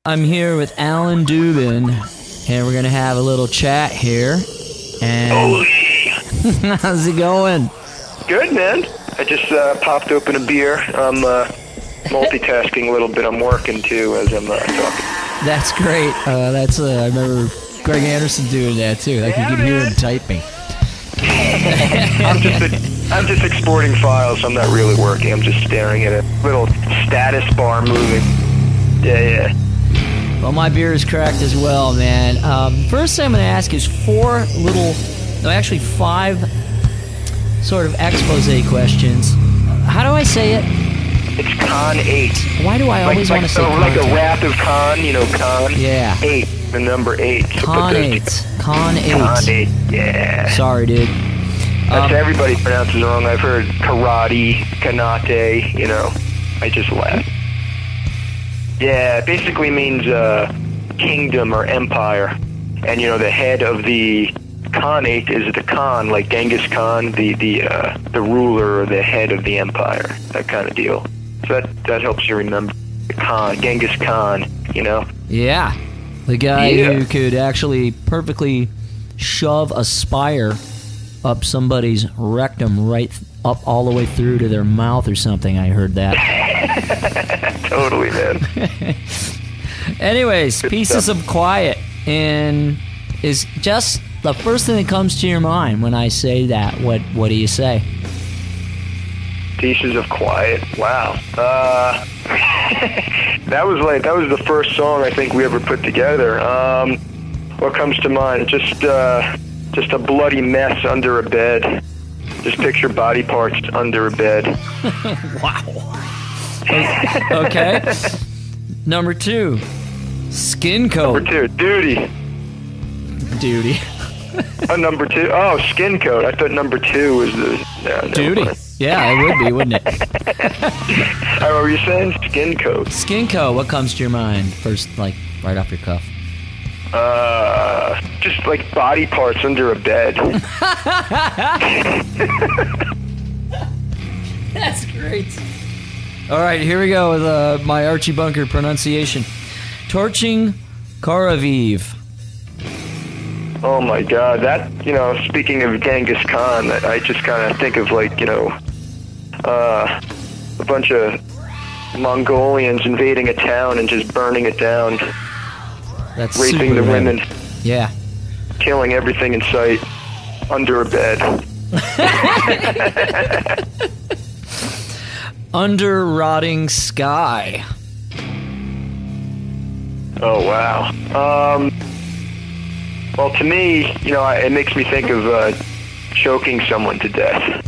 I'm here with Alan Dubin, and we're gonna have a little chat here. And how's it going? Good, man. I just popped open a beer. I'm multitasking a little bit. I'm working too as I'm talking. That's great. I remember Greg Anderson doing that too. Like you could hear him typing. I'm just exporting files. I'm not really working. I'm just staring at a little status bar moving. Yeah. Well, my beer is cracked as well, man. First thing I'm going to ask is five sort of expose questions. How do I say it? It's Con 8. Why do I always want to say like a Wrath of Khan, you know, Con? Yeah. 8, the number 8. Con 8. Con 8. Con 8, yeah. Sorry, dude. That's everybody pronounces it wrong. I've heard karate, kanate, you know. I just laugh. Yeah, it basically means kingdom or empire. And, you know, the head of the Khanate is the Khan, like Genghis Khan, the ruler or the head of the empire, that kind of deal. So that helps you remember the Khan, Genghis Khan, you know? Yeah. The guy who could actually perfectly shove a spire up somebody's rectum right up all the way through to their mouth or something. I heard that. Totally, man. Anyways, Pieces of Quiet is just the first thing that comes to your mind when I say that. What do you say? Pieces of Quiet. Wow. That was the first song I think we ever put together. What comes to mind? Just a bloody mess under a bed. Just picture body parts under a bed. Wow. Okay. Number 2, Skin Coat. Number 2, Duty. Number 2. Oh, Skin Coat. I thought number 2 was the Duty. Yeah, it would be, wouldn't it? What were you saying? Skin Coat. Skin Coat. What comes to your mind first, like right off your cuff? Just like body parts under a bed. That's great. All right, here we go with my Archie Bunker pronunciation. Torching Karaviv. Oh my God, that, you know, speaking of Genghis Khan, I just kind of think of like, you know, a bunch of Mongolians invading a town and just burning it down. That's raping the women. Yeah. Killing everything in sight under a bed. Under Rotting Sky. Oh, wow. Well, to me, you know, it makes me think of choking someone to death.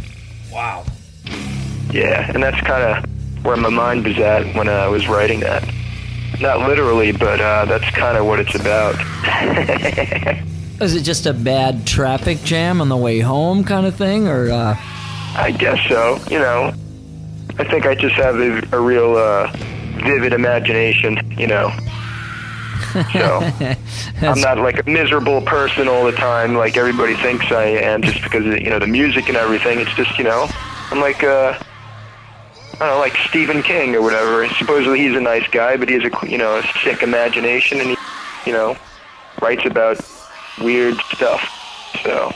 Wow. Yeah, and that's kind of where my mind was at when I was writing that. Not literally, but that's kind of what it's about. Is it just a bad traffic jam on the way home kind of thing, or? I guess so. You know, I think I just have a real vivid imagination, you know. So I'm not like a miserable person all the time like everybody thinks I am just because of, you know, the music and everything. It's just, you know, I'm like I don't know, like Stephen King or whatever. Supposedly he's a nice guy, but he has a, you know, a sick imagination, and he, you know, writes about weird stuff. So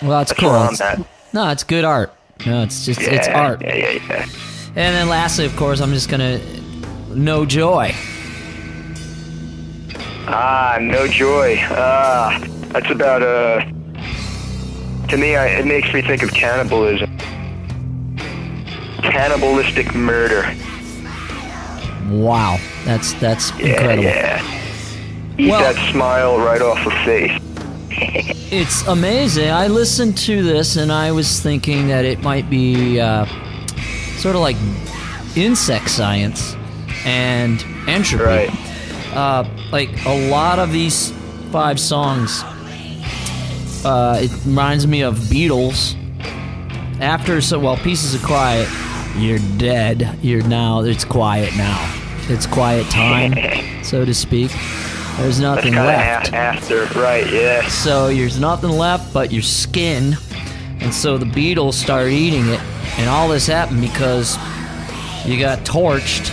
well, that's cool. No, it's good art. No, it's just it's art. Yeah. And then lastly, of course, I'm just gonna No Joy. No Joy. That's about to me, it makes me think of cannibalism. Cannibalistic murder. Wow, that's incredible. Yeah. Eat that smile right off her face. It's amazing. I listened to this and I was thinking that it might be sort of like insect science and entropy. Right. Like a lot of these 5 songs, it reminds me of Beatles. After Pieces of Quiet, you're dead. It's quiet now. It's quiet time, so to speak. There's nothing left. After, right, yeah. So there's nothing left but your skin. And so the Beatles started eating it. And all this happened because you got torched.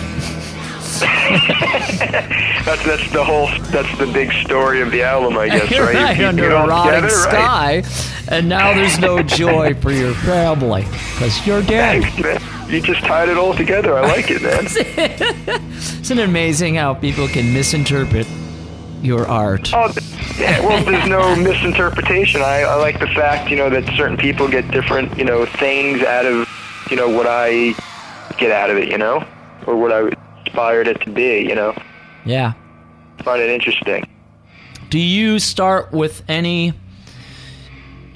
That's the big story of the album, I guess, right? Right, You under it all a rotting together, sky, and now there's no joy for your family because you're dead. Thanks, man. You just tied it all together. I like it, man. Isn't it amazing how people can misinterpret your art? Oh, yeah, well, there's no misinterpretation. I like the fact, that certain people get different, things out of, what I get out of it, or what I inspired it to be, Yeah. I find it interesting. Do you start with any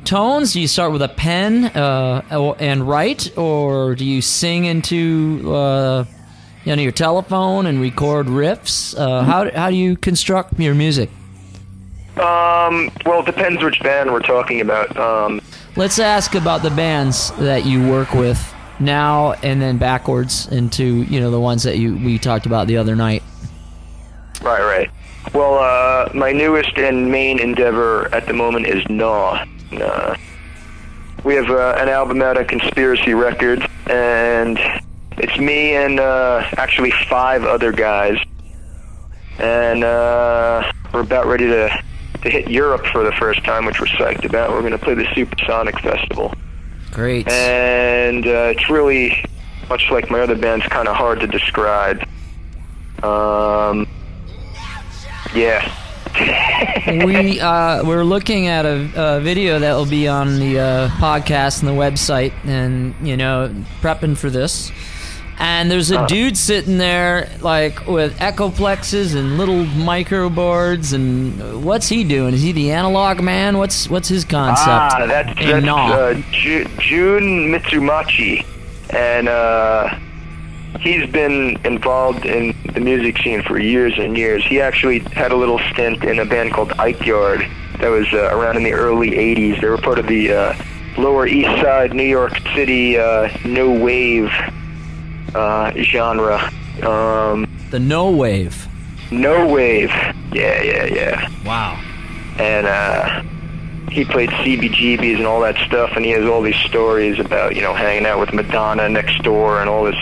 tones? Do you start with a pen and write, or do you sing into your telephone and record riffs? How do you construct your music? Well, it depends which band we're talking about. Let's ask about the bands that you work with now, and then backwards into the ones that we talked about the other night. Right. Well, my newest and main endeavor at the moment is GNAW. We have an album out on Conspiracy Records, and it's me and actually 5 other guys, and we're about ready to hit Europe for the first time, which we're psyched about. We're going to play the Supersonic Festival. Great. And it's really, much like my other bands, kind of hard to describe. Yeah. We're looking at a video that will be on the podcast and the website, and prepping for this. And there's a dude sitting there like with echoplexes and little microboards, and what's he doing? Is he the analog man? What's his concept? That's Jun Mitsumachi, and he's been involved in the music scene for years and years. He actually had a little stint in a band called Ike Yard that was around in the early 80s. They were part of the Lower East Side, New York City, no wave genre. The no wave. No wave. Yeah. Wow. And he played CBGBs and all that stuff, and he has all these stories about, hanging out with Madonna next door and all this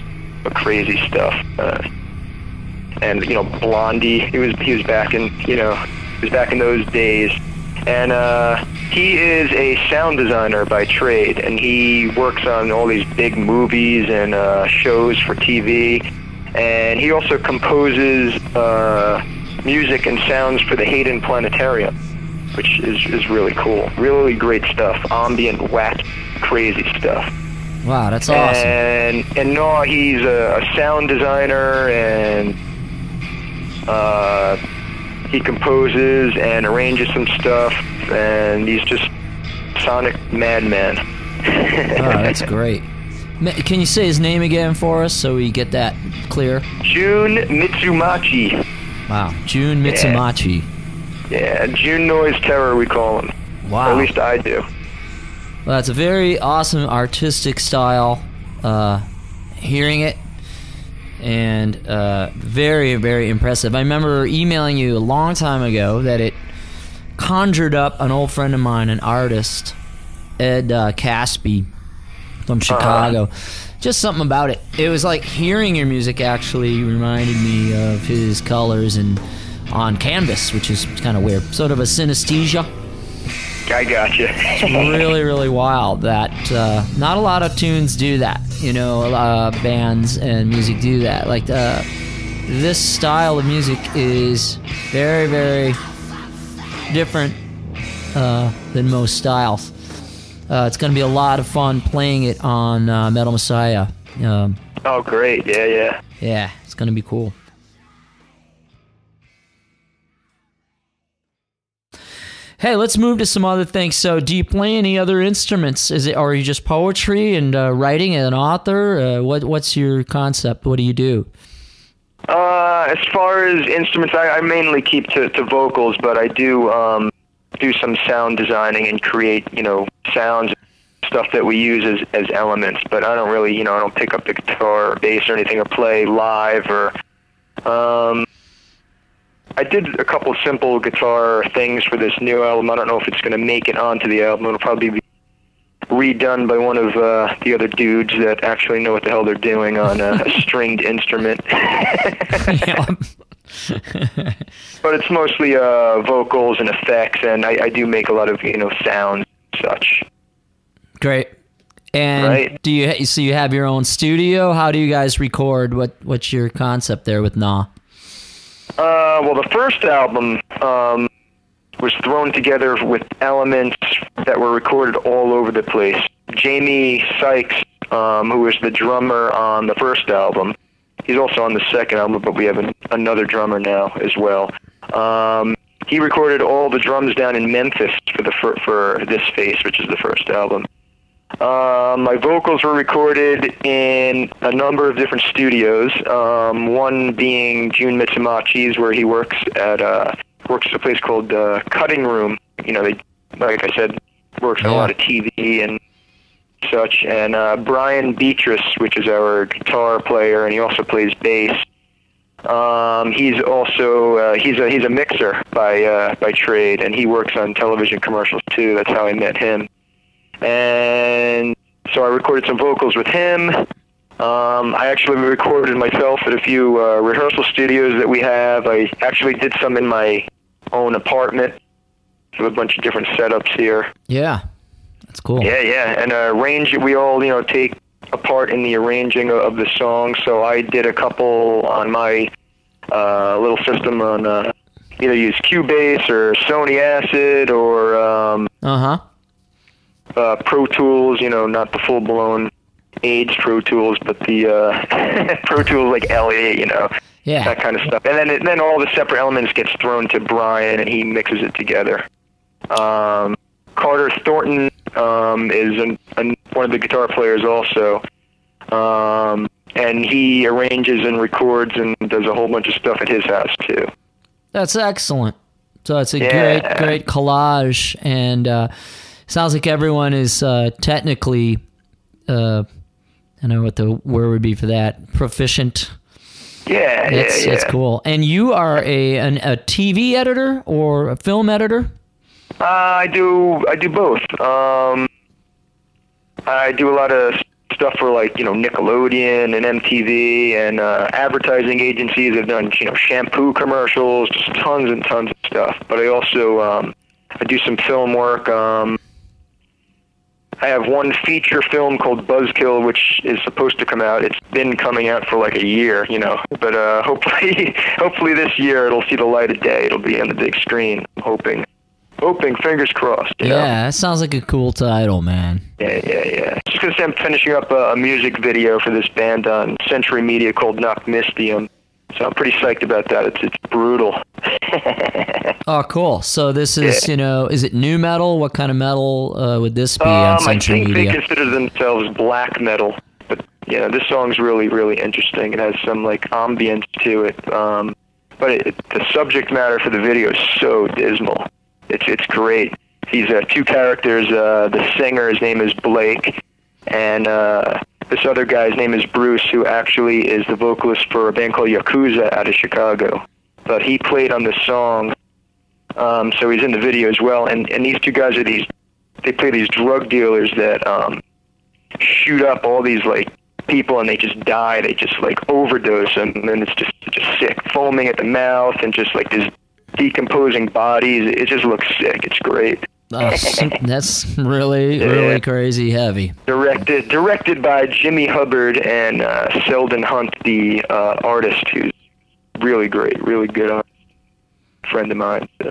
crazy stuff. And, Blondie, he was back in, those days. And he is a sound designer by trade, and he works on all these big movies and shows for TV. And he also composes music and sounds for the Hayden Planetarium, which is really cool. Really great stuff. Ambient, whack, crazy stuff. Wow, that's awesome. And no, he's a sound designer, and he composes and arranges some stuff, and he's just sonic madman. Oh, that's great. Can you say his name again for us so we get that clear? Jun Mitsumachi. Wow, Jun Mitsumachi. Yeah, June Noise Terror, we call him. Wow. Or at least I do. Well, that's a very awesome artistic style, hearing it, and very, very impressive. I remember emailing you a long time ago that it conjured up an old friend of mine, an artist, Ed Caspi from Chicago. Just something about it. It was like hearing your music actually reminded me of his colors and on canvas, which is kind of weird. Sort of a synesthesia. I gotcha. It's really, really wild that not a lot of tunes do that. Bands and music do that. Like this style of music is very, very different than most styles. It's going to be a lot of fun playing it on Metal Messiah. Oh, great. Yeah. Yeah, it's going to be cool. Hey, let's move to some other things. So, do you play any other instruments? Or are you just poetry and writing and an author? What's your concept? What do you do? As far as instruments, I mainly keep to vocals, but I do some sound designing and create, sounds, stuff that we use as elements. But I don't really, I don't pick up the guitar or bass or anything or play live or. I did a couple simple guitar things for this new album. I don't know if it's going to make it onto the album. It'll probably be redone by one of the other dudes that actually know what the hell they're doing on a stringed instrument. But it's mostly vocals and effects, and I do make a lot of sounds and such. Great. And right. So you have your own studio? How do you guys record? What's your concept there with GNAW? Well, the first album was thrown together with elements that were recorded all over the place. Jamie Sykes, who was the drummer on the first album, he's also on the second album, but we have another drummer now as well. He recorded all the drums down in Memphis for This Face, which is the first album. My vocals were recorded in a number of different studios, one being Jun Mitsumachi's, where he works at a place called Cutting Room. They, like I said, works on a lot of TV and such. And Brian Beatrice, which is our guitar player, and he also plays bass. He's also he's a mixer by trade, and he works on television commercials too. That's how I met him. And so I recorded some vocals with him. I actually recorded myself at a few rehearsal studios that we have. I actually did some in my own apartment with a bunch of different setups here. Yeah, that's cool. Yeah, and we all take a part in the arranging of the song. So I did a couple on my little system on either use Cubase or Sony Acid or Pro Tools, not the full-blown AIDS Pro Tools, but the Pro Tools like LA, that kind of stuff. And then all the separate elements gets thrown to Brian, and he mixes it together. Carter Thornton is one of the guitar players also, and he arranges and records and does a whole bunch of stuff at his house too. That's excellent. So it's a great collage, and sounds like everyone is technically, I don't know what the word would be for that, proficient. Yeah, That's cool. And you are a TV editor or a film editor? I do both. I do a lot of stuff for Nickelodeon and MTV and advertising agencies. I've done shampoo commercials, just tons and tons of stuff. But I also I do some film work. I have one feature film called Buzzkill, which is supposed to come out. It's been coming out for like a year, but hopefully this year it'll see the light of day. It'll be on the big screen. I'm hoping, fingers crossed. Yeah, that sounds like a cool title, man. Yeah. Just because I'm finishing up a music video for this band on Century Media called Nocmistium. So I'm pretty psyched about that. It's brutal. Oh, cool. So this is, is it new metal? What kind of metal would this be on Century Media? I think they consider themselves black metal. But, this song's really, really interesting. It has some, ambience to it. But the subject matter for the video is so dismal. It's great. These two characters, the singer, his name is Blake, and this other guy's name is Bruce, who actually is the vocalist for a band called Yakuza out of Chicago. But he played on this song, so he's in the video as well. And these two guys they play these drug dealers that shoot up all these people, and they just die. They just overdose, and then it's just sick, foaming at the mouth, and just this decomposing bodies. It just looks sick. It's great. That's really crazy heavy. Directed by Jimmy Hubbard and Selden Hunt, the artist, who's really great, really good friend of mine. So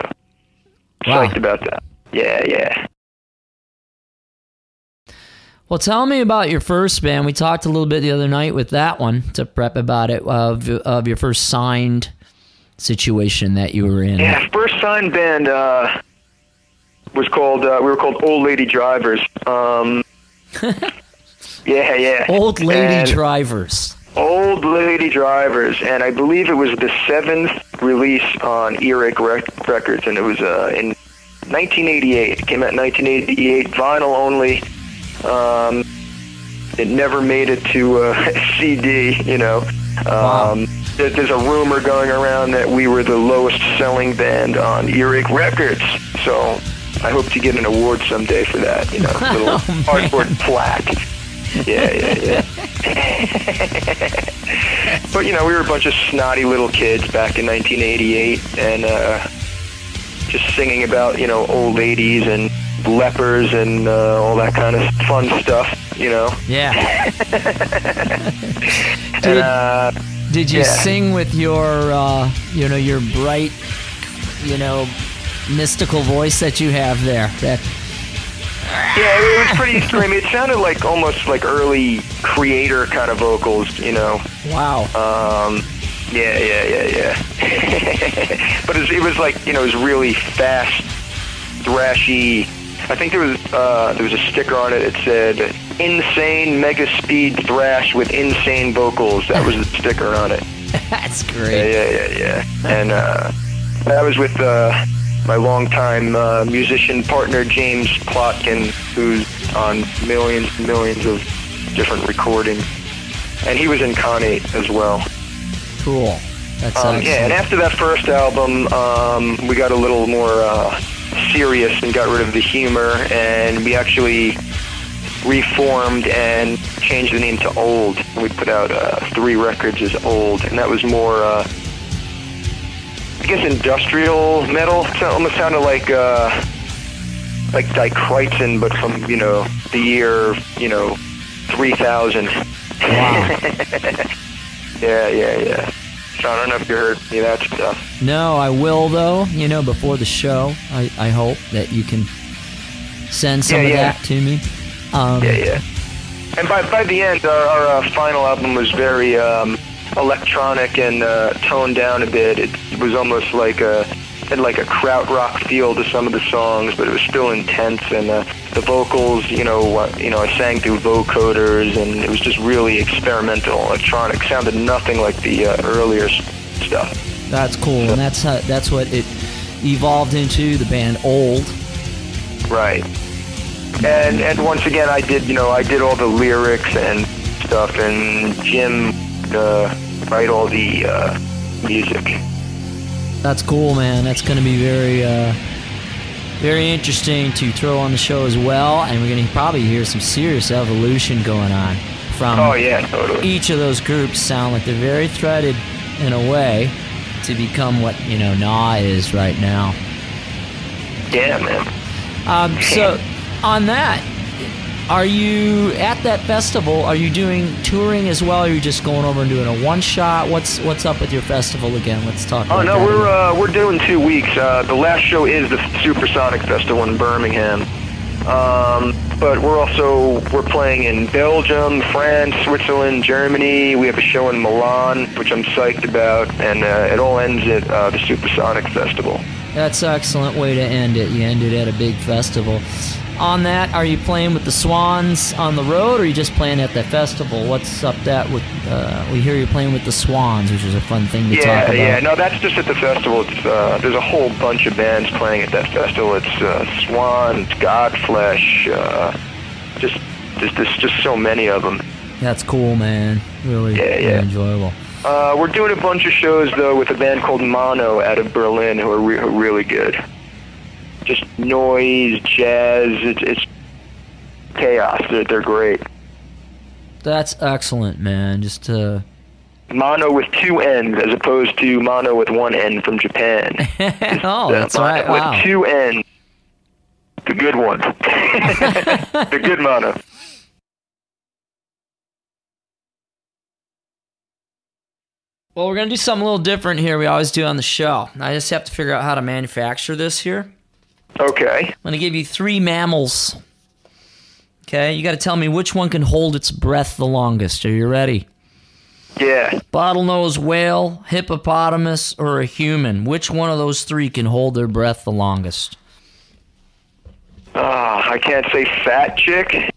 psyched about that. Yeah. Well, tell me about your first band. We talked a little bit the other night with that one to prep about it of your first signed situation that you were in. Yeah, first signed band was called we were called Old Lady Drivers. Yeah. Old Lady Drivers. Old Lady Drivers, and I believe it was the 7th release on Earache Records, and it was in 1988. It came out in 1988, vinyl only. It never made it to CD, Wow. There's a rumor going around that we were the lowest selling band on Earache Records. So I hope to get an award someday for that. You know, a little cardboard plaque. Yeah. But, you know, we were a bunch of snotty little kids back in 1988, and just singing about, you know, old ladies and lepers and all that kind of fun stuff, you know. Yeah. Did you sing with your, you know, your bright, you know, mystical voice that you have there? Yeah, it was pretty screamy. It sounded like almost like early Creator kind of vocals, you know. Wow. Yeah. But it was like, you know, it was really fast, thrashy. I think there was a sticker on it. It said "Insane Mega Speed Thrash with Insane Vocals." That was the sticker on it. That's great. Yeah. And that was with my longtime musician partner James Plotkin, who's on millions and millions of different recordings, and he was in Con 8 as well. Cool. That's excellent. Yeah, and after that first album, we got a little more serious and got rid of the humor, and we actually reformed and changed the name to Old. We put out 3 records as Old, and that was more, I guess, industrial metal. It almost sounded like Dichreutzen, but from, you know, the year, you know, 3000. Wow. Yeah. So I don't know if you heard any of that stuff. No, I will, though, you know, before the show. I hope that you can send some of that to me. Yeah. And by the end, our final album was very electronic and toned down a bit. It was almost like had like a krautrock feel to some of the songs, but it was still intense, and the vocals, you know, I sang through vocoders, and it was just really experimental, electronic. Sounded nothing like the earlier stuff. That's cool, and that's what it evolved into, the band Old. Right. And once again, I did all the lyrics and stuff, and Jim write all the music. That's cool, man. That's going to be very, very interesting to throw on the show as well, and we're going to probably hear some serious evolution going on from totally. Each of those groups sound like they're very threaded in a way to become what, you know, GNAW is right now. Yeah, man. So, on that, are you at that festival? Are you doing touring as well? Or are you just going over and doing a one shot? What's up with your festival again? Let's talk about that. Oh no, we're doing 2 weeks. The last show is the Supersonic Festival in Birmingham. But we're playing in Belgium, France, Switzerland, Germany. We have a show in Milan, which I'm psyched about, and it all ends at the Supersonic Festival. That's an excellent way to end it. You end it at a big festival. On that, are you playing with the Swans on the road, or are you just playing at that festival? What's up that with? We hear you're playing with the Swans, which is a fun thing to talk about. Yeah. No, that's just at the festival. It's there's a whole bunch of bands playing at that festival. It's Swans, Godflesh, there's just so many of them. That's cool, man. Really, really enjoyable. We're doing a bunch of shows though with a band called Mono out of Berlin, who are really good. Just noise, jazz, it's chaos. They're great. That's excellent, man. Just Mono with 2 N's as opposed to mono with 1 N from Japan. That's right. With Wow. 2 N's. The good one. The good mono. Well, we're going to do something a little different here. We always do on the show. I just have to figure out how to manufacture this here. Okay. I'm going to give you 3 mammals. Okay, you got to tell me which one can hold its breath the longest. Are you ready? Yeah. Bottlenose whale, hippopotamus, or a human? Which one of those 3 can hold their breath the longest? I can't say fat chick.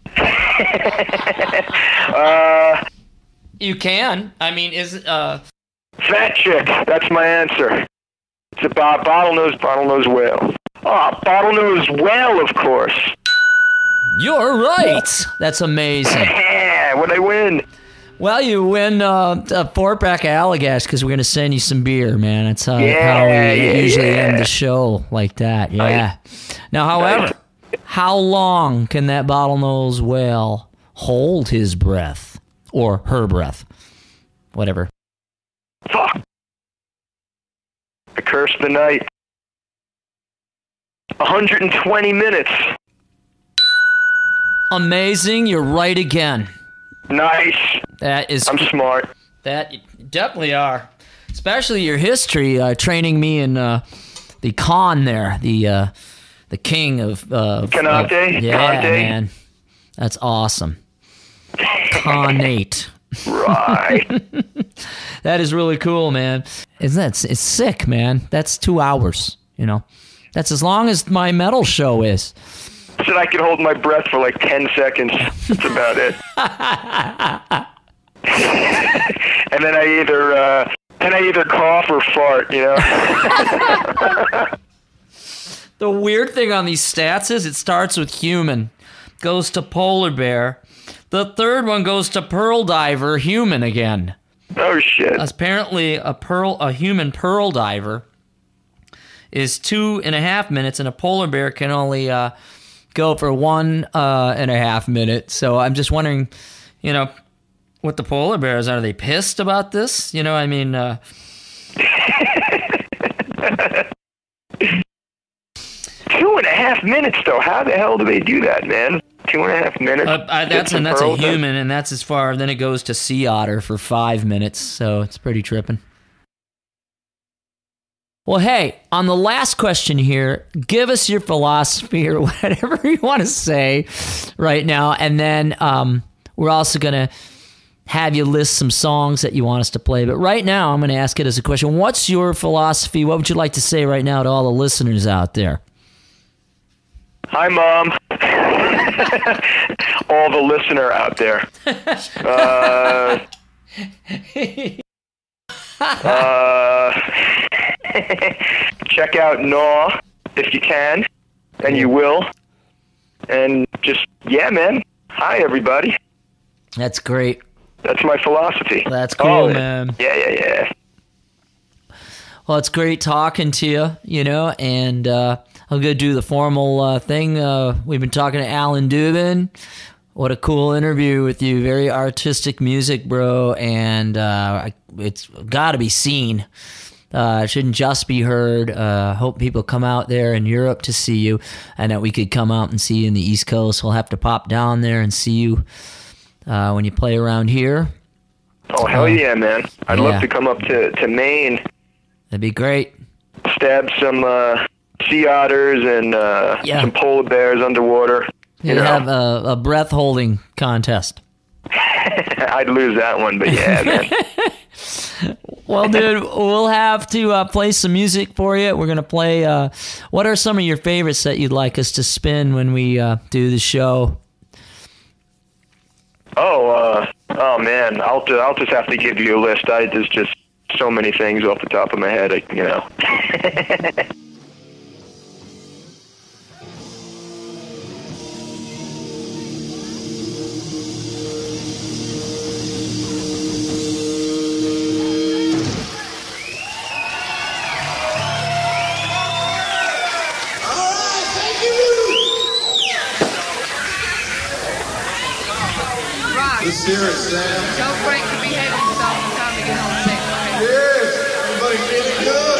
You can. I mean, Fat chick. That's my answer. It's a bottlenose whale. Bottlenose whale, of course. You're right. That's amazing. Yeah, when I win. Well, you win a 4-pack of Allagash because we're going to send you some beer, man. That's how we usually end the show like that. Yeah. Now, however, how long can that bottlenose whale hold his breath or her breath? Whatever. Fuck. I cursed the night. 120 minutes. Amazing. You're right again. Nice. That is. I'm smart. That you definitely are. Especially your history, training me in the Khan there, the king of Kanate? Yeah, Kante? man. That's awesome. Khanate. Right. That is really cool, man. It's sick, man. That's 2 hours, you know. That's as long as my metal show is. Said I could hold my breath for like 10 seconds. That's about it. And then I either cough or fart, you know. The weird thing on these stats is it starts with human, goes to polar bear. The third one goes to pearl diver, human again. Oh shit. Apparently a human pearl diver is 2.5 minutes, and a polar bear can only go for 1.5 minutes. So I'm just wondering, you know, what the polar bears are. They pissed about this? You know, I mean, 2.5 minutes though. How the hell do they do that, man? 2.5 minutes. That's a human, and that's as far. Then it goes to sea otter for 5 minutes. So it's pretty tripping. Well, hey, on the last question here, give us your philosophy or whatever you want to say right now, and then we're also going to have you list some songs that you want us to play. But right now, I'm going to ask it as a question. What's your philosophy? What would you like to say right now to all the listeners out there? Hi, Mom. All the listener out there. Check out GNAW if you can, and you will. And just, yeah, man. Hi, everybody. That's great. That's my philosophy. That's cool, man. Yeah. Well, it's great talking to you, you know, and I'm going to do the formal thing. We've been talking to Alan Dubin. What a cool interview with you. Very artistic music, bro, and it's got to be seen. It shouldn't just be heard. Hope people come out there in Europe to see you, and that we could come out and see you in the East Coast. We'll have to pop down there and see you when you play around here. Oh, hell yeah, man. I'd love to come up to Maine. That'd be great. Stab some sea otters and some polar bears underwater. You know. Have a breath holding contest. I'd lose that one, but yeah, man. Well, dude, we'll have to play some music for you. We're going to play, what are some of your favorites that you'd like us to spin when we do the show? Oh man, I'll just have to give you a list. There's just so many things off the top of my head, you know. Let's hear it, Sam. Tell Frank to behave himself in time to get home safe. Yes, everybody feeling good.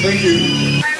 Thank you.